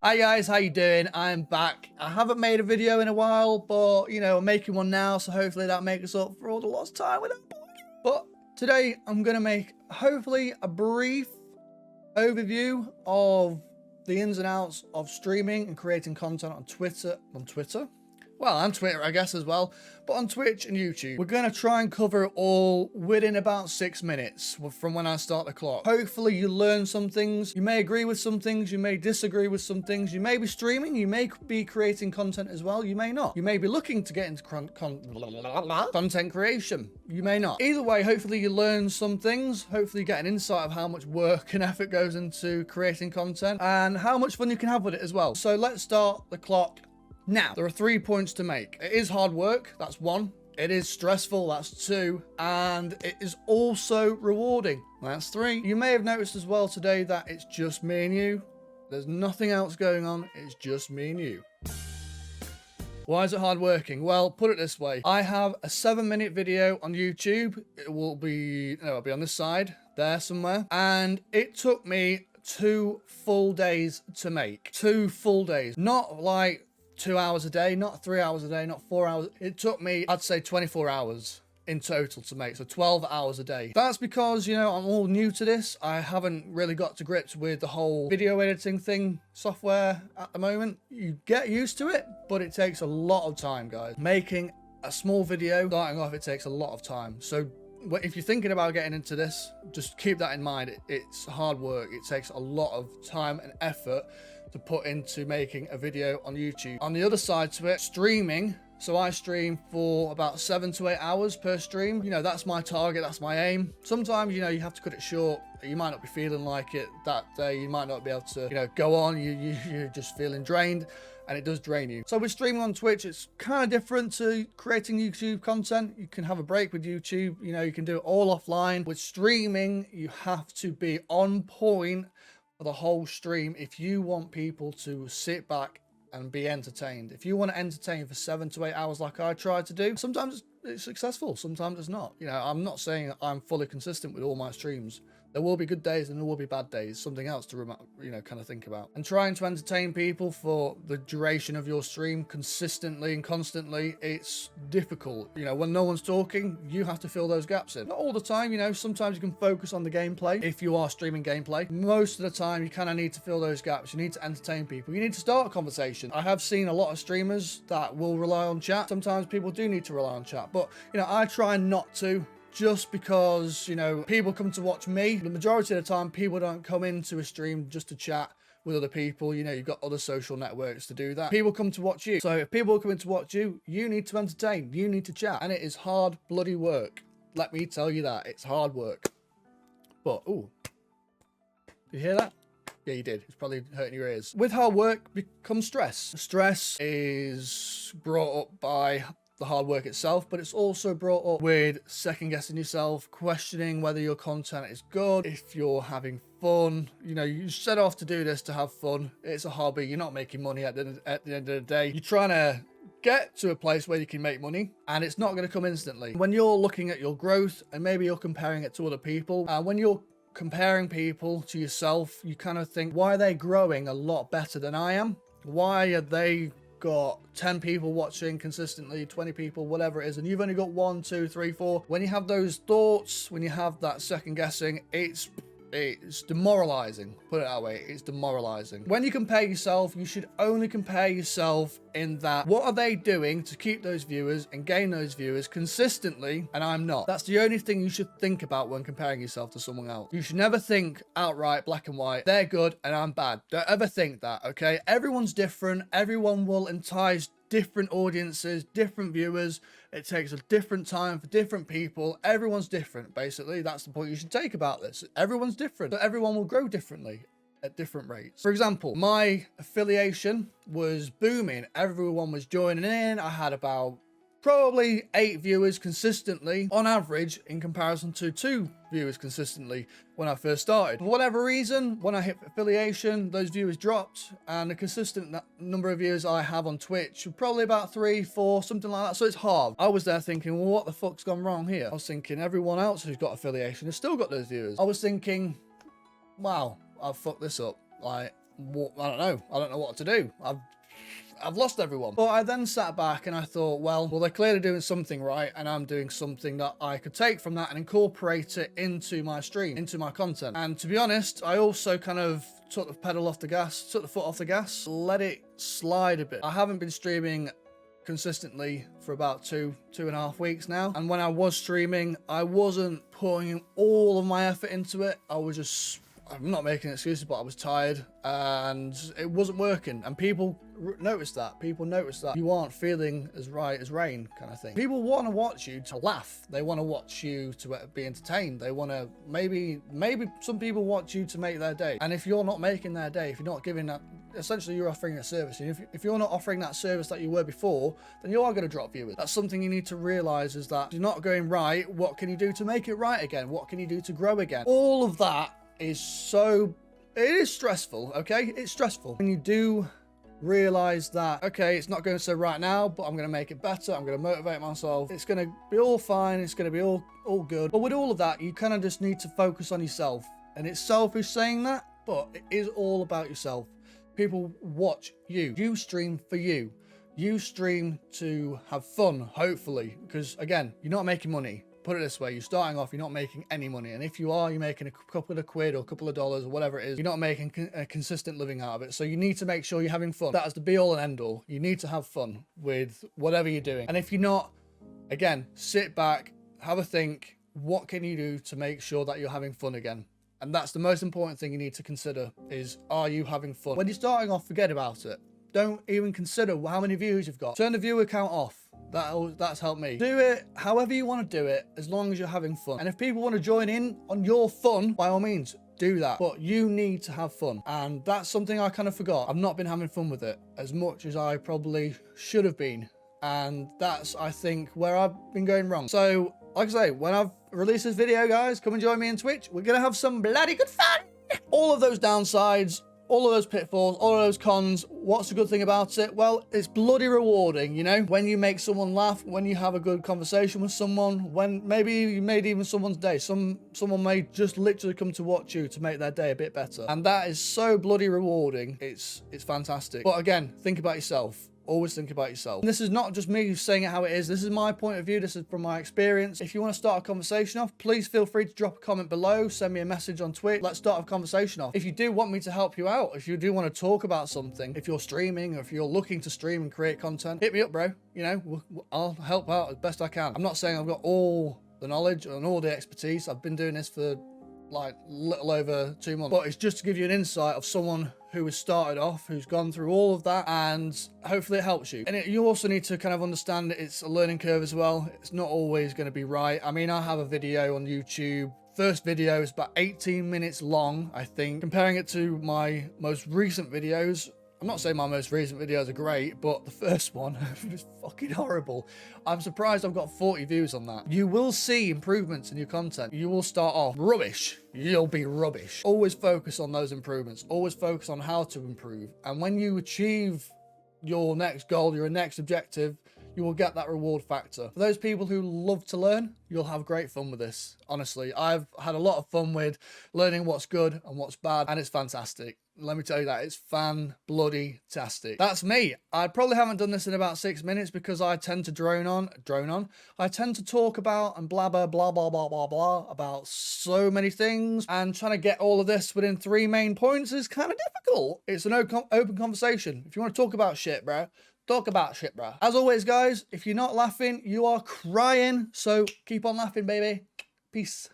Hi guys, how you doing? I'm back. I haven't made a video in a while, but you know, I'm making one now, so hopefully that makes up for all the lost time without vlogging. But today I'm gonna make hopefully a brief overview of the ins and outs of streaming and creating content on Twitter. Well, and Twitter, I guess, as well, but on Twitch and YouTube. We're going to try and cover it all within about 6 minutes from when I start the clock. Hopefully you learn some things. You may agree with some things. You may disagree with some things. You may be streaming. You may be creating content as well. You may not. You may be looking to get into content creation. You may not. Either way, hopefully you learn some things. Hopefully you get an insight of how much work and effort goes into creating content and how much fun you can have with it as well. So let's start the clock now. There are 3 points to make. It is hard work, that's 1. It is stressful, that's 2. And it is also rewarding, that's 3. You may have noticed as well today that it's just me and you. There's nothing else going on, it's just me and you. Why is it hard working? Well, put it this way. I have a 7-minute video on YouTube. It will be, no, it'll be on this side, there somewhere. And it took me 2 full days to make. 2 full days. Not like 2 hours a day, not 3 hours a day, not 4 hours. It took me, I'd say 24 hours in total to make, so 12 hours a day. That's because, you know, I'm all new to this. I haven't really got to grips with the whole video editing thing, software at the moment. You get used to it, but it takes a lot of time, guys. Making a small video, starting off, it takes a lot of time. So if you're thinking about getting into this, just keep that in mind. It's hard work. It takes a lot of time and effort to put into making a video on YouTube. On the other side to it, streaming. So I stream for about 7 to 8 hours per stream. You know, that's my target, that's my aim. Sometimes, you know, you have to cut it short. You might not be feeling like it that day. You might not be able to, you know, go on. You're just feeling drained, and it does drain you. So with streaming on Twitch, it's kind of different to creating YouTube content. You can have a break with YouTube. You know, you can do it all offline. With streaming, you have to be on point for the whole stream if you want people to sit back and be entertained. If you want to entertain for 7 to 8 hours like I tried to do, sometimes it's successful, sometimes it's not. You know, I'm not saying I'm fully consistent with all my streams. There will be good days and there will be bad days. Something else to, you know, kind of think about. And trying to entertain people for the duration of your stream consistently and constantly, it's difficult. You know, when no one's talking, you have to fill those gaps in. Not all the time, you know, sometimes you can focus on the gameplay if you are streaming gameplay. Most of the time, you kind of need to fill those gaps. You need to entertain people. You need to start a conversation. I have seen a lot of streamers that will rely on chat. Sometimes people do need to rely on chat, but, you know, I try not to. Just because, you know, people come to watch me. The majority of the time, people don't come into a stream just to chat with other people. You know, you've got other social networks to do that. People come to watch you. So if people are coming to watch you, you need to entertain. You need to chat. And it is hard bloody work. Let me tell you that. It's hard work. But, ooh. Did you hear that? Yeah, you did. It's probably hurting your ears. With hard work becomes stress. Stress is brought up by the hard work itself, but it's also brought up with second guessing yourself, questioning whether your content is good, if you're having fun. You know, you set off to do this to have fun. It's a hobby. You're not making money at the end of the day. You're trying to get to a place where you can make money, and it's not going to come instantly. When you're looking at your growth and maybe you're comparing it to other people, when you're comparing people to yourself, you kind of think, why are they growing a lot better than I am? Why are they got 10 people watching consistently, 20 people, whatever it is, and you've only got 1, 2, 3, 4. When you have those thoughts, when you have that second guessing, it's demoralizing. Put it that way, it's demoralizing. When you compare yourself, you should only compare yourself in that, what are they doing to keep those viewers and gain those viewers consistently, and I'm not. That's the only thing you should think about when comparing yourself to someone else. You should never think outright black and white, they're good and I'm bad. Don't ever think that, okay? Everyone's different. Everyone will entice different audiences, different viewers. It takes a different time for different people. Everyone's different, basically. That's the point you should take about this. Everyone's different, but everyone will grow differently at different rates. For example, my affiliation was booming. Everyone was joining in. I had about probably 8 viewers consistently on average in comparison to 2 viewers consistently when I first started. For whatever reason, when I hit affiliation, those viewers dropped, and the consistent number of viewers I have on Twitch probably about 3, 4, something like that. So it's halved. I was there thinking, well, what the fuck's gone wrong here? I was thinking everyone else who's got affiliation has still got those viewers. I was thinking, wow, I've fucked this up. Like, I don't know. I don't know what to do. I've lost everyone. But I then sat back and I thought, well, they're clearly doing something right, and I'm doing something that I could take from that and incorporate it into my stream, into my content. And to be honest, I also kind of took the foot off the gas, let it slide a bit. I haven't been streaming consistently for about two and a half weeks now. And when I was streaming, I wasn't putting all of my effort into it. I'm not making excuses, but I was tired and it wasn't working. And people noticed that. People noticed that you aren't feeling as right as rain, kind of thing. People want to watch you to laugh. They want to watch you to be entertained. They want to, maybe some people watch you to make their day. And if you're not making their day, if you're not giving that, essentially you're offering a service. And if you're not offering that service that you were before, then you are going to drop viewers. That's something you need to realize, is that you're not going right. What can you do to make it right again? What can you do to grow again? All of that is it is stressful, okay? It's stressful. When you do realize that, okay, it's not going so right now, but I'm going to make it better. I'm going to motivate myself. It's going to be all fine. It's going to be all good. But with all of that, you kind of just need to focus on yourself. And it's selfish saying that, but it is all about yourself. People watch you. You stream for you. You stream to have fun, hopefully, because again, you're not making money. Put it this way, you're starting off, you're not making any money. And if you are, you're making a couple of quid or a couple of dollars or whatever it is. You're not making a consistent living out of it. So you need to make sure you're having fun. That is the be all and end all. You need to have fun with whatever you're doing. And if you're not, again, sit back, have a think. What can you do to make sure that you're having fun again? And that's the most important thing you need to consider, is, are you having fun? When you're starting off, forget about it. Don't even consider how many views you've got. Turn the viewer count off. That's helped me. Do it however you want to do it, as long as you're having fun. And if people want to join in on your fun, by all means, do that. But you need to have fun. And that's something I kind of forgot. I've not been having fun with it as much as I probably should have been. And that's, I think, where I've been going wrong. So, like I say, when I've released this video, guys, come and join me on Twitch. We're going to have some bloody good fun. All of those downsides, all of those pitfalls, all of those cons, what's the good thing about it? Well, it's bloody rewarding, you know? When you make someone laugh, when you have a good conversation with someone, when maybe you made even someone's day. Someone may just literally come to watch you to make their day a bit better. And that is so bloody rewarding. It's fantastic. But again, think about yourself. Always think about yourself. And this is not just me saying it how it is. This is my point of view. This is from my experience. If you want to start a conversation off, please feel free to drop a comment below. Send me a message on Twitch. Let's start a conversation off. If you do want me to help you out, if you do want to talk about something, if you're streaming or if you're looking to stream and create content, hit me up, bro. You know, I'll help out as best I can. I'm not saying I've got all the knowledge and all the expertise. I've been doing this for like little over 2 months, but it's just to give you an insight of someone who has started off, who's gone through all of that, and hopefully it helps you. And you also need to kind of understand that it's a learning curve as well. It's not always going to be right. I mean, I have a video on YouTube. First video is about 18 minutes long, I think. Comparing it to my most recent videos, I'm not saying my most recent videos are great, but the first one was fucking horrible. I'm surprised I've got 40 views on that. You will see improvements in your content. You will start off rubbish. You'll be rubbish. Always focus on those improvements. Always focus on how to improve. And when you achieve your next goal, your next objective, you will get that reward factor. For those people who love to learn, you'll have great fun with this. Honestly, I've had a lot of fun with learning what's good and what's bad, and it's fantastic. Let me tell you that, it's fan-bloody-tastic. That's me. I probably haven't done this in about 6 minutes because I tend to drone on. I tend to talk about and blabber, blah, blah, blah, blah, blah, about so many things. And trying to get all of this within 3 main points is kind of difficult. It's an open conversation. If you want to talk about shit, bro, talk about shit, bro. As always, guys, if you're not laughing, you are crying. So keep on laughing, baby. Peace.